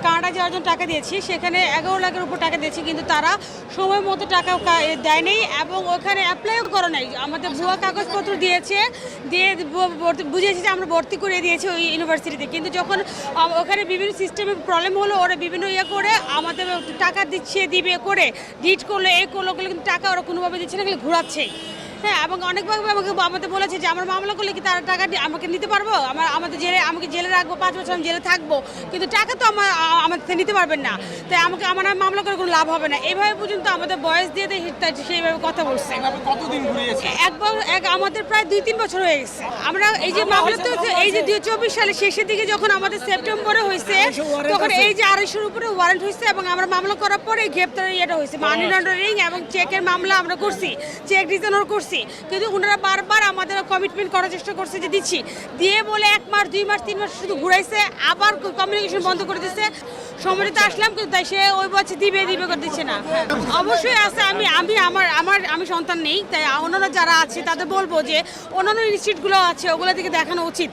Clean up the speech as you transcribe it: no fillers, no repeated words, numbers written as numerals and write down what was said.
Canada যাওয়ার জন্য টাকা দিয়েছি, সেখানে 11 লাখের উপর টাকা দিয়েছি, কিন্তু তারা সময় মতো টাকা দেয়নি এবং ওখানে অ্যাপ্লাইও করে নাই। আমাদের ভুয়া কাগজপত্র দিয়ে বুঝিয়েছি যে আমরা ভর্তি করে দিয়েছি ওই ইউনিভার্সিটিতে, কিন্তু যখন ওখানে বিভিন্ন সিস্টেমে প্রবলেম হলো, ওরা বিভিন্ন করে আমাদের টাকা দিবে করে ডিট করলো, করলো, কিন্তু টাকা ওরা কোনোভাবে দিচ্ছে না, ঘোরাচ্ছে। হ্যাঁ, এবং অনেকভাবে আমাদের বলেছে যে আমার মামলা করলে কি তারা টাকা আমাকে নিতে পারবো, আমাকে জেলে রাখবো, 5 বছর আমি জেলে থাকবো, কিন্তু টাকা তো আমাদের নিতে পারবেন না, তাই আমার মামলা করে কোনো লাভ হবে না। এইভাবে পর্যন্ত আমাদের বয়স দিয়ে সেইভাবে কথা বলছে। কতদিন ঘুরিয়েছে? আমাদের প্রায় 2-3 বছর হয়ে গেছে। আমরা এই যে মামলা তো এই যে 2024 সালের শেষের দিকে যখন আমাদের সেপ্টেম্বরে হয়েছে, তখন এই যে 250-র উপরে ওয়ারেন্ট হয়েছে এবং আমরা মামলা করার পরে গ্রেপ্তারের ইয়েটা হয়েছে, মানি লন্ডারিং এবং চেকের মামলা আমরা করছি, চেক রিটার্নও করছি, কিন্তু ওনারা বারবার আমাদের কমিটমেন্ট করার চেষ্টা করছে যে দিচ্ছি, দিয়ে বলে 1 মাস 2 মাস 3 মাস শুধু ঘুরাইছে, আবার কমিউনিকেশন বন্ধ করে দিচ্ছে। সময়টা আসলাম, কিন্তু তাই সে ওই বছর দিবে করে দিচ্ছে না। অবশ্যই আছে, আমি সন্তান নেই, তাই অন্যান্য যারা আছে তাদের বলবো যে অন্যান্য ইনস্টিটিউটগুলো আছে, ওগুলো থেকে দেখানো উচিত।